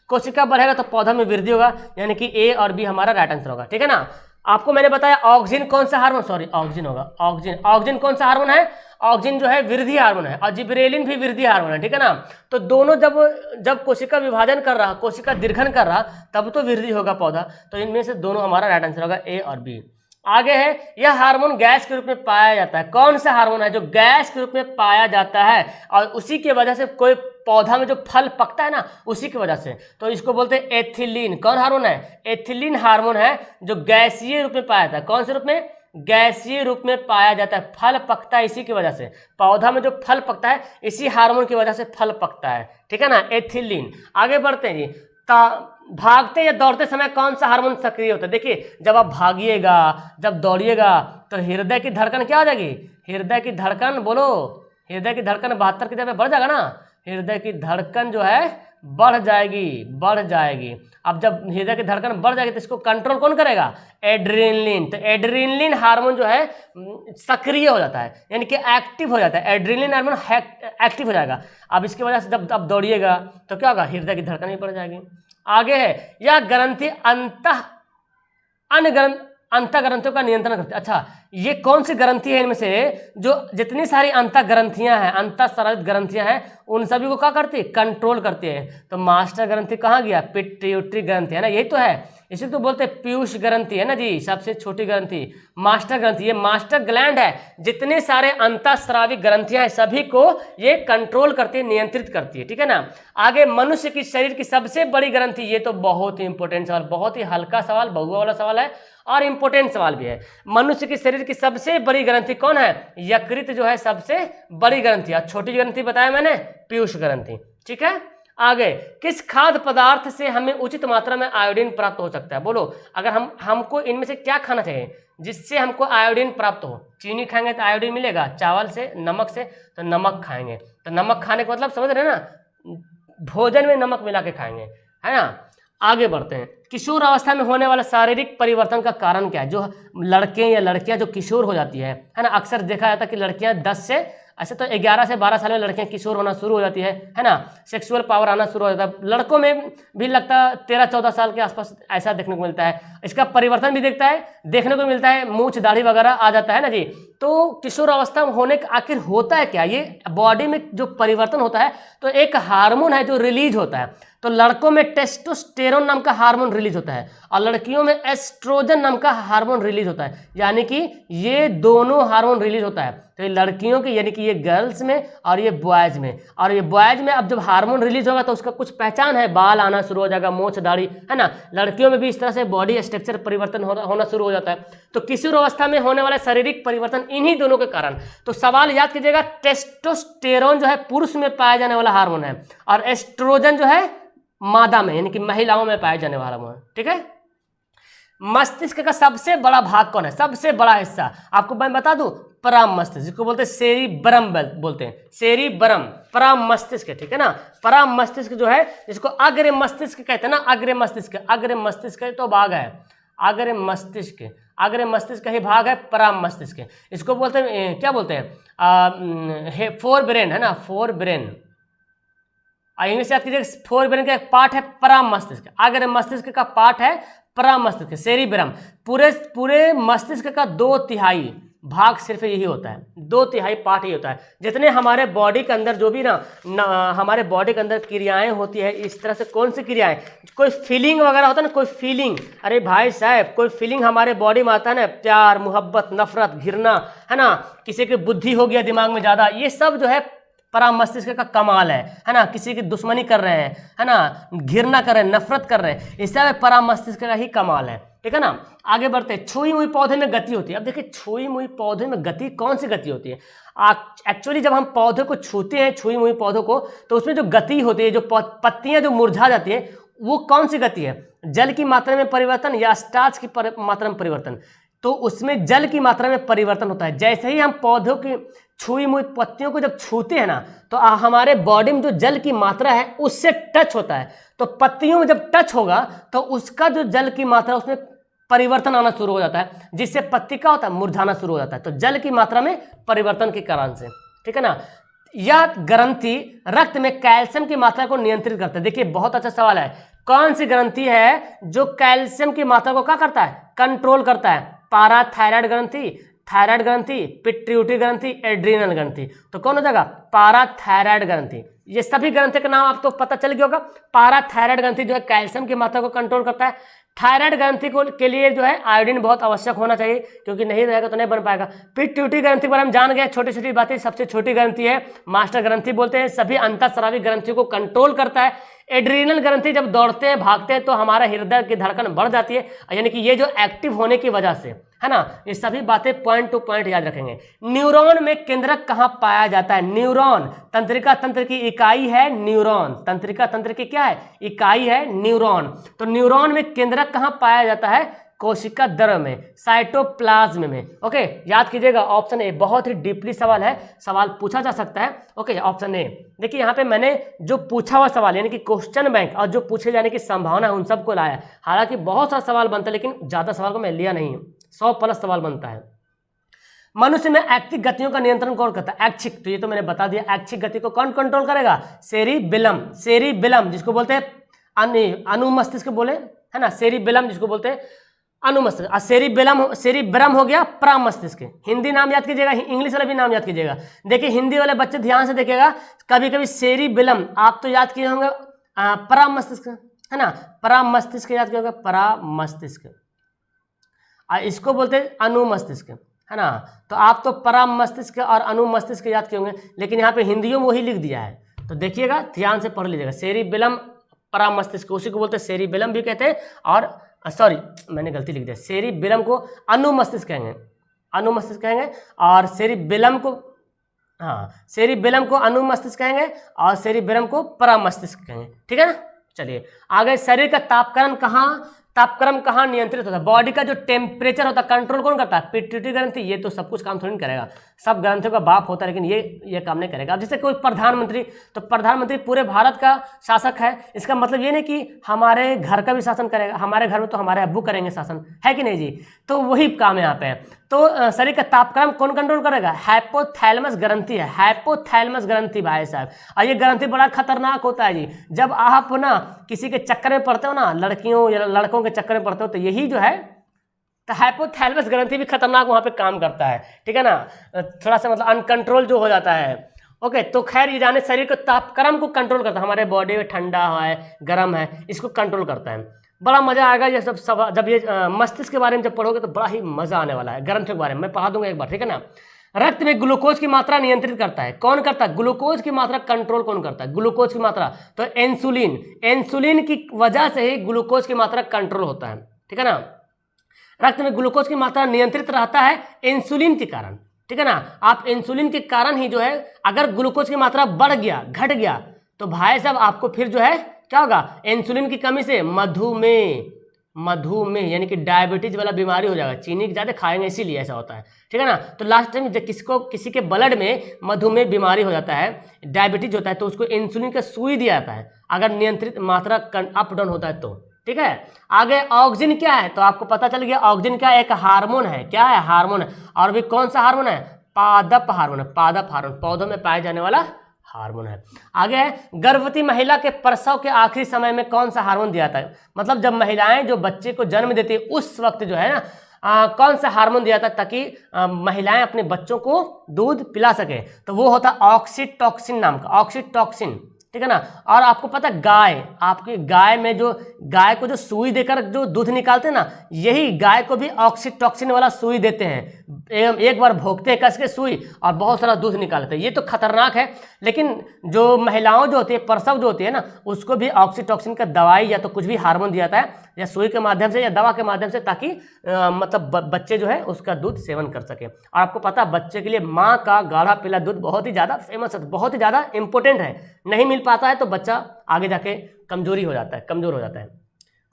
कोशिका बढ़ेगा तो पौधा में वृद्धि होगा, यानी कि ए और बी हमारा राइट आंसर होगा। ठीक है ना। आपको मैंने बताया ऑक्सिन कौन सा हार्मोन, सॉरी ऑक्सिन होगा, ऑक्सिन कौन सा हार्मोन है, ऑक्सिन जो है वृद्धि हार्मोन है, और जिबरेलिन भी वृद्धि हार्मोन है। ठीक है ना। तो दोनों जब कोशिका विभाजन कर रहा, कोशिका दीर्घन कर रहा, तब तो वृद्धि होगा पौधा। तो इनमें से दोनों हमारा राइट आंसर होगा, ए और बी। आगे है, यह हार्मोन गैस के रूप में पाया जाता है। कौन सा हार्मोन है जो गैस के रूप में पाया जाता है, और उसी की वजह से कोई पौधा में जो फल पकता है ना, उसी की वजह से, तो इसको बोलते हैं एथिलीन। कौन हार्मोन है, एथिलीन हार्मोन है, जो गैसीय रूप में पाया जाता है। कौन से रूप में, गैसीय रूप में पाया जाता है। फल पकता है इसी की वजह से, पौधा में जो फल पकता है इसी हार्मोन की वजह से फल पकता है। ठीक है ना, एथिलीन। आगे बढ़ते हैं जी। भागते या दौड़ते समय कौन सा हार्मोन सक्रिय होता है। देखिए, जब आप भागिएगा, जब दौड़िएगा, तो हृदय की धड़कन क्या हो जाएगी, हृदय की धड़कन, बोलो, हृदय की धड़कन 72 की दर पे बढ़ जाएगा ना, हृदय की धड़कन जो है बढ़ जाएगी। अब जब हृदय की धड़कन बढ़ जाएगी तो इसको कंट्रोल कौन करेगा, एड्रेनलिन। तो एड्रेनलिन हार्मोन जो है सक्रिय हो जाता है, यानी कि एक्टिव हो जाता है, एड्रेनलिन हार्मोन एक्टिव हो जाएगा। अब इसकी वजह से जब आप दौड़िएगा तो क्या होगा, हृदय की धड़कन भी बढ़ जाएगी। आगे है, यह ग्रंथि अंतः ग्रंथियों का नियंत्रण करती है। अच्छा, ये कौन सी ग्रंथि है इनमें से, जो जितनी सारी अंतः ग्रंथियां हैं, अंतः स्रावित ग्रंथियां हैं, उन सभी को क्या करती है, कंट्रोल करती है। तो मास्टर ग्रंथि कहाँ गया, पिट्यूटरी ग्रंथि है ना, यही तो है, इसी तो बोलते हैं पीयूष ग्रंथि है ना जी, सबसे छोटी ग्रंथि मास्टर ग्रंथि। ये मास्टर ग्लैंड है, जितने सारे अंतःस्रावी ग्रंथियां हैं सभी को ये कंट्रोल करती है, नियंत्रित करती है। ठीक है ना। आगे, मनुष्य की शरीर की सबसे बड़ी ग्रंथि, ये तो बहुत ही इंपॉर्टेंट सवाल, बहुत ही हल्का सवाल, बहुआ वाला सवाल है और इंपॉर्टेंट सवाल भी है। मनुष्य के शरीर की सबसे बड़ी ग्रंथि कौन है, यकृत जो है सबसे बड़ी ग्रंथि, और छोटी ग्रंथि बताया मैंने, पीयूष ग्रंथि। ठीक है। आगे, किस खाद्य पदार्थ से हमें उचित मात्रा में आयोडीन प्राप्त हो सकता है। बोलो, अगर हमको इनमें से क्या खाना चाहिए जिससे हमको आयोडीन प्राप्त हो। चीनी खाएंगे तो आयोडीन मिलेगा, चावल से, नमक से, तो नमक खाएंगे। तो नमक खाने का मतलब समझ रहे हैं ना, भोजन में नमक मिला के खाएंगे, है ना। आगे बढ़ते हैं, किशोर अवस्था में होने वाला शारीरिक परिवर्तन का कारण क्या है। जो लड़के या लड़कियां जो किशोर हो जाती है ना, अक्सर देखा जाता है कि लड़कियां 10 से, ऐसे तो 11 से 12 साल में लड़कियां किशोर होना शुरू हो जाती है ना, सेक्सुअल पावर आना शुरू हो जाता है। लड़कों में भी लगता है 13-14 साल के आसपास ऐसा देखने को मिलता है। इसका परिवर्तन भी देखने को मिलता है, मूंछ दाढ़ी वगैरह आ जाता है ना जी। तो किशोर अवस्था में होने का आखिर होता है क्या, ये बॉडी में जो परिवर्तन होता है, तो एक हार्मोन है जो रिलीज होता है। तो लड़कों में टेस्टोस्टेरोन नाम का हार्मोन रिलीज होता है, और लड़कियों में एस्ट्रोजन नाम का हार्मोन रिलीज होता है, यानी कि ये दोनों हार्मोन रिलीज होता है। तो ये लड़कियों के, यानी कि ये गर्ल्स में और ये बॉयज में, और ये बॉयज में अब जब हार्मोन रिलीज होगा तो उसका कुछ पहचान है, बाल आना शुरू हो जाएगा, मोछ दाढ़ी, है ना। लड़कियों में भी इस तरह से बॉडी स्ट्रक्चर परिवर्तन होना शुरू हो जाता है। तो किशोर अवस्था में होने वाला शारीरिक परिवर्तन इन्हीं दोनों के कारण। तो सवाल याद कीजिएगा, टेस्टोस्टेरोन जो है पुरुष में पाया जाने वाला हार्मोन है, और एस्ट्रोजन जो है मादा में, यानी कि महिलाओं में पाया जाने वाला हार्मोन। ठीक है। मस्तिष्क का सबसे बड़ा भाग कौन है, सबसे बड़ा हिस्सा आपको मैं बता दूं, पराम मस्तिष्क, जिसको बोलते हैं सेरिब्रम बोलते हैं, सेरिब्रम, पराम मस्तिष्क। ठीक है ना। पराम मस्तिष्क जो है, जिसको अग्र मस्तिष्क कहते हैं ना, अग्र मस्तिष्क तो भाग है, अग्र मस्तिष्क का ही भाग है पराम मस्तिष्क। इसको बोलते हैं, क्या बोलते हैं, फोर ब्रेन, है ना, फोर ब्रेन। इंग्लिश याद कीजिए, फोर ब्रेन का एक पार्ट है पराम मस्तिष्क, अग्र मस्तिष्क का पार्ट है पराम मस्तिष्क, सेरिब्रम। पूरे मस्तिष्क का 2/3 भाग सिर्फ यही होता है, 2/3 पार्ट ही होता है। जितने हमारे बॉडी के अंदर जो भी हमारे बॉडी के अंदर क्रियाएं होती है, इस तरह से कौन सी क्रियाएं, कोई फीलिंग वगैरह होता है ना, कोई फीलिंग, अरे भाई साहब, कोई फीलिंग हमारे बॉडी में आता है ना, प्यार, मोहब्बत, नफरत, घृणा, है ना, किसी की बुद्धि हो गया दिमाग में ज़्यादा, ये सब जो है पराम मस्तिष्क का कमाल है ना। किसी की दुश्मनी कर रहे हैं, है ना, घृणा कर रहे हैं, नफरत कर रहे हैं, इससे पराम मस्तिष्क का ही कमाल है। ठीक है ना। आगे बढ़ते हैं, छुई मुई पौधे में गति होती है। अब देखिए, छुई मुई पौधे में गति, कौन सी गति होती है। एक्चुअली जब हम पौधे को छूते हैं, छुई मुई पौधों को, तो उसमें जो गति होती है, जो पत्तियां जो मुरझा जाती है, वो कौन सी गति है, जल की मात्रा में परिवर्तन या स्टार्च की मात्रा में परिवर्तन। तो उसमें जल की मात्रा में परिवर्तन होता है। जैसे ही हम पौधों की छुई मुई पत्तियों को जब छूते हैं ना, तो हमारे बॉडी में जो जल की मात्रा है उससे टच होता है। तो पत्तियों में जब टच होगा तो उसका जो जल की मात्रा उसमें परिवर्तन आना शुरू हो जाता है, जिससे पत्ती का होता है मुरझाना शुरू हो जाता है। तो जल की मात्रा में परिवर्तन के कारण से, ठीक है ना। यह ग्रंथि रक्त में कैल्शियम की मात्रा को नियंत्रित करता है। देखिए बहुत अच्छा सवाल है, कौन सी ग्रंथि है जो कैल्शियम की मात्रा को क्या करता है, कंट्रोल करता है? पाराथायराइड ग्रंथि, थायराइड ग्रंथि, पिट्यूटरी ग्रंथि, एड्रीनल ग्रंथि। तो कौन हो जाएगा? पाराथायराइड ग्रंथि। ये सभी ग्रंथि का नाम आपको पता चल गया होगा। पाराथायराइड ग्रंथि जो है कैल्शियम की मात्रा को कंट्रोल करता है। थायराइड ग्रंथि को के लिए जो है आयोडीन बहुत आवश्यक होना चाहिए, क्योंकि नहीं रहेगा तो नहीं बन पाएगा। पिट्यूटरी ग्रंथि के बारे में जान गए, छोटी छोटी बातें। सबसे छोटी ग्रंथि है मास्टर ग्रंथि बोलते हैं, सभी अंतःस्रावी ग्रंथि को कंट्रोल करता है। एड्रीनल ग्रंथि जब दौड़ते हैं भागते हैं तो हमारा हृदय की धड़कन बढ़ जाती है, यानी कि ये जो एक्टिव होने की वजह से है ना। ये सभी बातें पॉइंट टू पॉइंट याद रखेंगे। न्यूरॉन में केंद्रक कहाँ पाया जाता है? न्यूरॉन तंत्रिका तंत्र की इकाई है न्यूरॉन। तंत्रिका तंत्र की क्या है? इकाई है न्यूरॉन। तो न्यूरॉन में केंद्रक कहाँ पाया जाता है? कोशिका द्रव्य में, साइटोप्लाज्म में। ओके, याद कीजिएगा ऑप्शन ए। बहुत ही डीपली सवाल है, सवाल पूछा जा सकता है। Okay, option A. देखिए यहाँ पे मैंने जो पूछा हुआ सवाल यानी कि क्वेश्चन बैंक और जो पूछे जाने की संभावना है उन सबको लाया है। हालांकि बहुत सारा सवाल बनता है, लेकिन ज्यादा सवाल को मैं लिया नहीं, 100+ सवाल बनता है। मनुष्य में ऐच्छिक गतियों का नियंत्रण कौन करता है? ऐच्छिक, तो ये तो मैंने बता दिया। ऐच्छिक गति को कौन कंट्रोल करेगा? सेरिबेलम। सेरिबेलम जिसको बोलते हैं अनुमस्तिष्क बोले, है ना। सेरिबेलम जिसको बोलते हैं अनुमस्तिष्क। सेरिब्रम हो गया प्रामस्तिष्क। हिंदी नाम याद कीजिएगा, इंग्लिश वाला भी नाम याद कीजिएगा। देखिए हिंदी वाले बच्चे ध्यान से देखिएगा, कभी कभी सेरिबेलम आप तो याद किए होंगे परामस्तिष्क, है ना। परामस्तिष्क याद किया होगा, परामस्तिष्क। इसको बोलते हैं अनुमस्तिष्क, है ना। तो आप तो परामस्तिष्क और अनुमस्तिष्क याद किए होंगे, लेकिन यहाँ पे हिंदियों में वही लिख दिया है। तो देखिएगा ध्यान से पढ़ लीजिएगा। सेरिबेलम परामस्तिष्क, उसी को बोलते हैं सेरिबेलम भी कहते हैं, और सॉरी मैंने गलती लिख दिया। सेरिबेलम को अनुमस्तिष्क कहेंगे, अनुमस्तिष्क कहेंगे, और सेरिबेलम को, हाँ, सेरिबेलम को अनुमस्तिष्क कहेंगे और सेरिबेलम को परामस्तिष्क कहेंगे, ठीक है ना। चलिए आगे, शरीर का तापक्रम कहाँ नियंत्रित होता है? बॉडी का जो टेम्परेचर होता है कंट्रोल कौन करता है? पिट्यूटरी ग्रंथि। ये तो सब कुछ काम थोड़ी नहीं करेगा, सब ग्रंथियों का बाप होता है, लेकिन ये काम नहीं करेगा। अब जैसे कोई प्रधानमंत्री, तो प्रधानमंत्री पूरे भारत का शासक है, इसका मतलब ये नहीं कि हमारे घर का भी शासन करेगा। हमारे घर में तो हमारे अब्बू करेंगे शासन, है कि नहीं जी? तो वही काम यहाँ पे है। तो शरीर का तापक्रम कौन कंट्रोल करेगा? हाइपोथैलेमस ग्रंथि है, हाइपोथैलेमस ग्रंथि भाई साहब। और ये ग्रंथि बड़ा खतरनाक होता है जी। जब आप ना किसी के चक्कर में पड़ते हो ना, लड़कियों या लड़कों के चक्कर में पड़ते हो, तो यही जो है तो हाइपोथैलेमस ग्रंथि भी खतरनाक वहाँ पे काम करता है, ठीक है ना। थोड़ा सा मतलब अनकंट्रोल जो हो जाता है। ओके, तो खैर ये जाने शरीर के तापक्रम को कंट्रोल करता है, हमारे बॉडी में ठंडा है गर्म है इसको कंट्रोल करता है। बड़ा मजा आएगा ये सब जब ये मस्तिष्क के बारे में जब पढ़ोगे तो बड़ा ही मजा आने वाला है। ग्रंथियों के बारे में मैं पढ़ा दूंगा एक बार, ठीक है ना। रक्त में ग्लूकोज की मात्रा नियंत्रित करता है, कौन करता है? ग्लूकोज की मात्रा कंट्रोल कौन करता है? ग्लूकोज की मात्रा, तो इंसुलिन। इंसुलिन की वजह से ही ग्लूकोज की मात्रा कंट्रोल होता है, ठीक है ना। रक्त में ग्लूकोज की मात्रा नियंत्रित रहता है इंसुलिन के कारण, ठीक है ना। आप इंसुलिन के कारण ही जो है, अगर ग्लूकोज की मात्रा बढ़ गया घट गया तो भाई साहब आपको फिर जो है क्या होगा? इंसुलिन की कमी से मधुमेह यानी कि डायबिटीज वाला बीमारी हो जाएगा। चीनी ज़्यादा खाएंगे इसीलिए ऐसा होता है, ठीक है ना। तो लास्ट टाइम जब किसी के ब्लड में मधुमेह बीमारी हो जाता है, डायबिटीज होता है, तो उसको इंसुलिन का सुई दिया जाता है, अगर नियंत्रित मात्रा अप डाउन होता है तो, ठीक है। आगे ऑक्सीजन क्या है? तो आपको पता चल गया ऑक्सीजन क्या एक हार्मोन है। क्या है? हार्मोन है। और भी कौन सा हार्मोन है? पादप हार्मोन है। पादप हार्मोन पौधों में पाए जाने वाला हार्मोन है। आगे है गर्भवती महिला के प्रसव के आखिरी समय में कौन सा हार्मोन दिया जाता है? मतलब जब महिलाएं जो बच्चे को जन्म देती है उस वक्त जो है ना कौन सा हार्मोन दिया जाता है ताकि महिलाएं अपने बच्चों को दूध पिला सके? तो वो होता है ऑक्सीटॉक्सिन नाम का, ऑक्सीटॉक्सिन, ठीक है ना। और आपको पता है आपकी गाय में जो गाय को जो सुई देकर जो दूध निकालते हैं ना, यही गाय को भी ऑक्सीटॉक्सिन वाला सुई देते हैं। एक बार भोगते हैं कस के सुई और बहुत सारा दूध निकालते हैं। ये तो खतरनाक है, लेकिन जो महिलाओं जो होती है प्रसव जो होती है ना, उसको भी ऑक्सीटॉक्सिन का दवाई या तो कुछ भी हार्मोन दिया जाता है, या सुई के माध्यम से या दवा के माध्यम से, ताकि मतलब बच्चे जो है उसका दूध सेवन कर सके। और आपको पता है बच्चे के लिए माँ का गाढ़ा पीला दूध बहुत ही ज़्यादा फेमस है, बहुत ही ज़्यादा इंपॉर्टेंट है। नहीं मिल पाता है तो बच्चा आगे जाके कमजोर हो जाता है।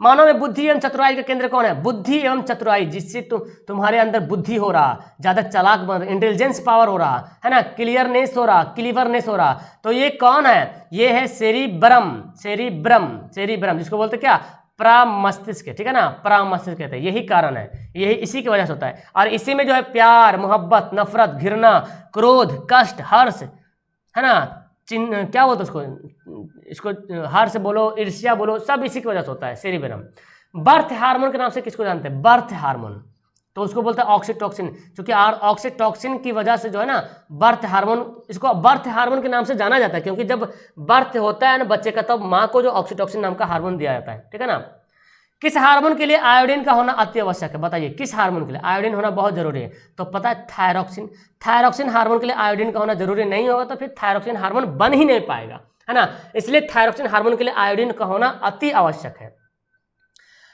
मानव में बुद्धि एवं चतुराई का केंद्र कौन है? बुद्धि एवं चतुराई, जिससे तुम्हारे अंदर बुद्धि हो रहा, ज़्यादा चालाक बन, इंटेलिजेंस पावर हो रहा है ना, क्लियरनेस हो रहा, क्लीवरनेस हो रहा, तो ये कौन है? ये है सेरिब्रम, जिसको बोलते क्या? प्रमस्तिष्क, ठीक है ना, प्रमस्तिष्क कहते हैं। यही कारण है, यही इसी की वजह से होता है। और इसी में जो है प्यार, मोहब्बत, नफरत, घृणा, क्रोध, कष्ट, हर्ष, है ना, चिन्ह क्या बोलते उसको, इसको हर्ष बोलो, ईर्ष्या बोलो, सब इसी की वजह से होता है, सेरिबेलम। बर्थ हार्मोन के नाम से किसको जानते हैं? बर्थ हार्मोन, तो उसको बोलते हैं ऑक्सीटोसिन, क्योंकि ऑक्सीटोसिन की वजह से जो है ना बर्थ हार्मोन, इसको बर्थ हार्मोन के नाम से जाना जाता है, क्योंकि जब बर्थ होता है ना बच्चे का, तब माँ को जो ऑक्सीटोसिन नाम का हार्मोन दिया जाता है, ठीक है ना। किस हार्मोन के लिए आयोडीन का होना अति आवश्यक है? बताइए, किस हार्मोन के लिए आयोडीन होना बहुत जरूरी है? तो पता है, थायरॉक्सिन। थायरॉक्सिन हार्मोन के लिए आयोडीन का होना जरूरी नहीं होगा, तो फिर थायरॉक्सिन हार्मोन बन ही नहीं पाएगा, है ना। इसलिए थायरॉक्सिन हार्मोन के लिए आयोडीन का होना अति आवश्यक है।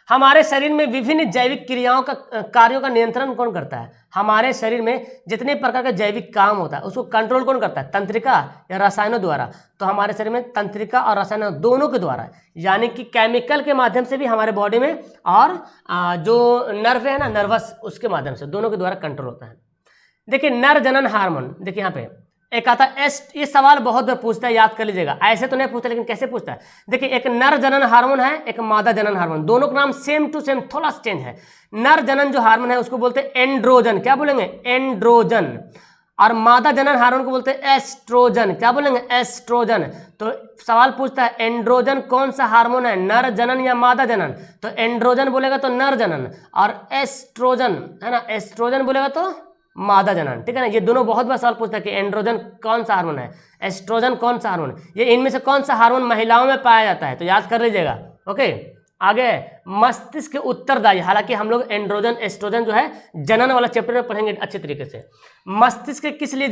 हमारे शरीर में विभिन्न जैविक क्रियाओं का कार्यों का नियंत्रण कौन करता है? हमारे शरीर में जितने प्रकार का जैविक काम होता है उसको कंट्रोल कौन करता है? तंत्रिका या रसायनों द्वारा? तो हमारे शरीर में तंत्रिका और रसायन दोनों के द्वारा, यानी कि केमिकल के माध्यम से भी हमारे बॉडी में, और जो नर्व है ना, नर्वस, उसके माध्यम से, दोनों के द्वारा कंट्रोल होता है। देखिए, नर जनन हार्मोन, देखिए यहाँ पे एक आता है एस, ये सवाल बहुत बार पूछता है, याद कर लीजिएगा। ऐसे तो नहीं पूछता, लेकिन कैसे पूछता है, देखिए, एक नर जनन हार्मोन है, एक मादा जनन हार्मोन, दोनों का नाम सेम टू सेम, थोड़ा चेंज है। नर जनन जो हार्मोन है उसको बोलते हैं एंड्रोजन, क्या बोलेंगे? एंड्रोजन। और मादा जनन हार्मोन को बोलते हैं एस्ट्रोजन, क्या बोलेंगे? एस्ट्रोजन। तो सवाल पूछता है एंड्रोजन कौन सा हार्मोन है, नर जनन या मादा जनन? तो एंड्रोजन बोलेगा तो नर जनन, और एस्ट्रोजन, है ना, एस्ट्रोजन बोलेगा तो मादा जनन, ठीक है ना। ये दोनों बहुत बार सवाल पूछता है कि एंड्रोजन कौन सा हार्मोन है, एस्ट्रोजन कौन सा हार्मोन है, ये इनमें से कौन सा हार्मोन महिलाओं में पाया जाता है? तो याद कर लीजिएगा। ओके, आगे मस्तिष्क उत्तरदायी, हालांकि हम लोग एंड्रोजन एस्ट्रोजन जो है जनन वाला चैप्टर में पढ़ेंगे अच्छे तरीके से। मस्तिष्क किस लिए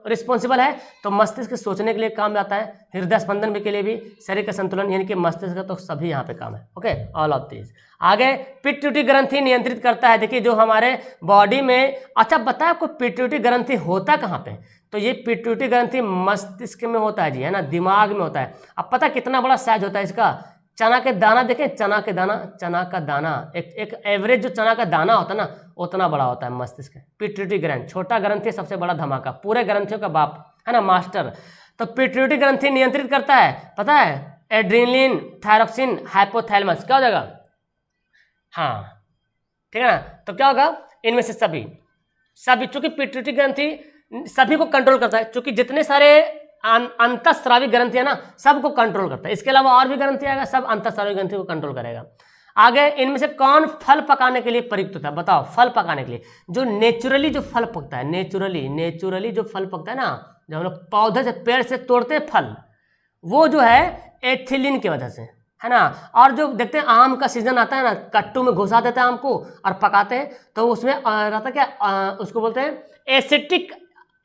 रिस्पॉन्सिबल है? तो मस्तिष्क सोचने के लिए काम आता है, हृदय स्पंदन के लिए भी, शरीर का संतुलन, यानी कि मस्तिष्क का तो सभी यहाँ पे काम है। Okay, all of this. आगे पिट्यूटरी ग्रंथि नियंत्रित करता है। देखिए, जो हमारे बॉडी में, अच्छा बताया आपको पिट्यूटरी ग्रंथि होता कहाँ पे? तो ये पिट्यूटरी ग्रंथि मस्तिष्क में होता है जी, है ना, दिमाग में होता है। अब पता कितना बड़ा साइज होता है इसका? चना के दाना देखें, चना के दाना, चना का दाना, एक एवरेज जो चना का दाना होता है ना, उतना बड़ा होता है मस्तिष्क। पिट्यूटरी ग्रंथि, छोटा ग्रंथि सबसे बड़ा धमाका, पूरे ग्रंथियों का बाप, है ना, मास्टर। तो पिट्यूटरी ग्रंथि नियंत्रित करता है, पता है, एड्रेनलिन, थायरॉक्सिन, हाइपोथैलेमस, क्या हो जाएगा? हाँ, ठीक है ना। तो क्या होगा? इनमें से सभी, चूंकि पिट्यूटरी ग्रंथि सभी को कंट्रोल करता है, चूंकि जितने सारे अंतःस्रावी ग्रंथि है ना, सबको कंट्रोल करता है। इसके अलावा और भी ग्रंथि आएगा, सब अंतःस्रावी ग्रंथि को कंट्रोल करेगा। आगे, इनमें से कौन फल पकाने के लिए प्रयुक्त होता है? बताओ, फल पकाने के लिए जो नेचुरली जो फल पकता है, नेचुरली जो फल पकता है ना, जब हम लोग पौधे से, पेड़ से तोड़ते हैं फल, वो जो है एथिलीन की वजह से, है ना। और जो देखते हैं आम का सीजन आता है ना, कट्टू में घुसा देते हैं आम को और पकाते हैं, तो उसमें रहता क्या, उसको बोलते हैं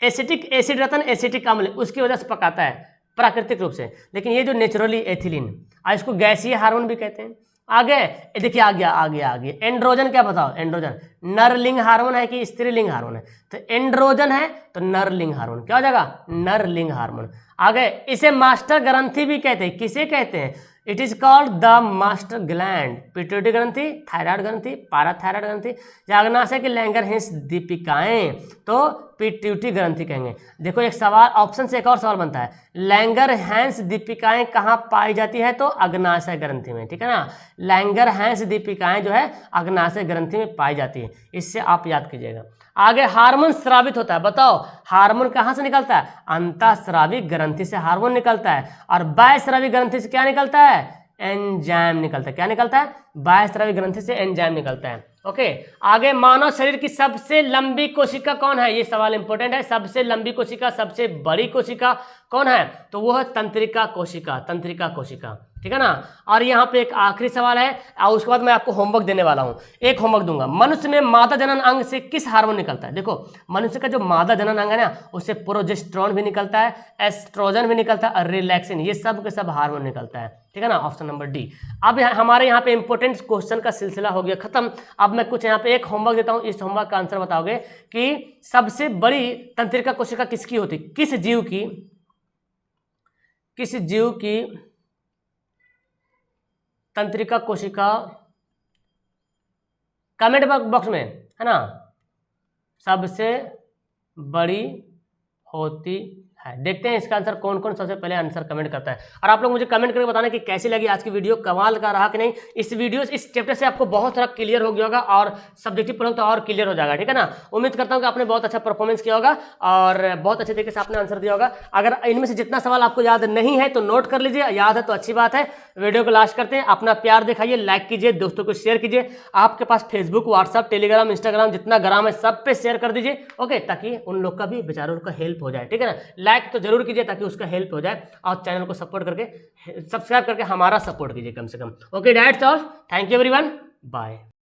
एसिटिक एसिड रहता है, एसिटिक अम्ल, उसकी वजह से पकाता है प्राकृतिक रूप से। लेकिन ये जो नेचुरली एथिलीन, इसको गैसीय हार्मोन भी कहते हैं। आगे देखिए, आ गया एंड्रोजन, क्या बताओ? एंड्रोजन नरलिंग हार्मोन है कि स्त्रीलिंग हार्मोन है? तो एंड्रोजन है तो नरलिंग हार्मोन, क्या हो जाएगा? नरलिंग हार्मोन। आगे, इसे मास्टर ग्रंथि भी कहते हैं। किसे कहते हैं? It is called the master gland. Pituitary ग्रंथि, थायराइड ग्रंथि, पाराथायराइड ग्रंथि, अग्नाशय की लैंगरहैंस दीपिकाएं, तो पिट्यूटरी ग्रंथि कहेंगे। देखो, एक सवाल ऑप्शन से एक और सवाल बनता है, लैंगरहैंस दीपिकाएं कहाँ पाई जाती है? तो अग्नाशय ग्रंथि में, ठीक है ना। लैंगरहैंस दीपिकाएं जो है अग्नाशय ग्रंथि में पाई जाती है, इससे आप याद कीजिएगा। आगे, हार्मोन स्रावित होता है। बताओ, हार्मोन कहाँ से निकलता है? अंतःस्रावी ग्रंथि से हार्मोन निकलता है। और बाह्यस्रावी ग्रंथि से क्या निकलता है? एंजाइम निकलता है। क्या निकलता है? बाह्यस्रावी ग्रंथि से एंजाइम निकलता है। ओके, आगे, मानव शरीर की सबसे लंबी कोशिका कौन है? ये सवाल इंपॉर्टेंट है। सबसे लंबी कोशिका, सबसे बड़ी कोशिका कौन है? तो वो है तंत्रिका कोशिका, ठीक है ना। और यहाँ पे एक आखिरी सवाल है, और उसके बाद मैं आपको होमवर्क देने वाला हूँ, एक होमवर्क दूंगा। मनुष्य में मादा जनन अंग से किस हार्मोन निकलता है? देखो, मनुष्य का जो मादा जनन अंग है ना, उससे प्रोजेस्टेरोन भी निकलता है, एस्ट्रोजन भी निकलता है, और रिलैक्सिन, ये सब के सब हार्मोन निकलता है, ठीक है ना। Option number D. अब हमारे यहाँ पे इंपॉर्टेंट क्वेश्चन का सिलसिला हो गया खत्म। अब मैं कुछ यहाँ पे एक होमवर्क देता हूँ, इस होमवर्क का आंसर बताओगे कि सबसे बड़ी तंत्रिका कोशिका किसकी होती? किस जीव की तंत्रिका कोशिका, कमेंट बॉक्स में, है ना, सबसे बड़ी होती है। देखते हैं इसका आंसर कौन कौन सबसे पहले आंसर कमेंट करता है। और आप लोग मुझे कमेंट करके बताना कि कैसी लगी आज की वीडियो, कमाल का रहा कि नहीं। इस चैप्टर से आपको बहुत सारा क्लियर हो गया होगा और सब्जेक्टिव पढ़ो तो और क्लियर हो जाएगा, ठीक है ना। उम्मीद करता हूँ कि आपने बहुत अच्छा परफॉर्मेंस किया होगा और बहुत अच्छे तरीके से आपने आंसर दिया होगा। अगर इनमें से जितना सवाल आपको याद नहीं है तो नोट कर लीजिए, याद है तो अच्छी बात है। वीडियो को लास्ट करते हैं, अपना प्यार दिखाइए, लाइक कीजिए, दोस्तों को शेयर कीजिए। आपके पास फेसबुक, व्हाट्सअप, टेलीग्राम, इंस्टाग्राम जितना ग्राम है सब पे शेयर कर दीजिए, ओके, ताकि उन लोग का भी बेचारों का हेल्प हो जाए, ठीक है ना। लाइक तो जरूर कीजिए ताकि उसका हेल्प हो जाए, और चैनल को सपोर्ट करके सब्सक्राइब करके हमारा सपोर्ट कीजिए कम से कम। Okay, that's all, thank you everyone, bye.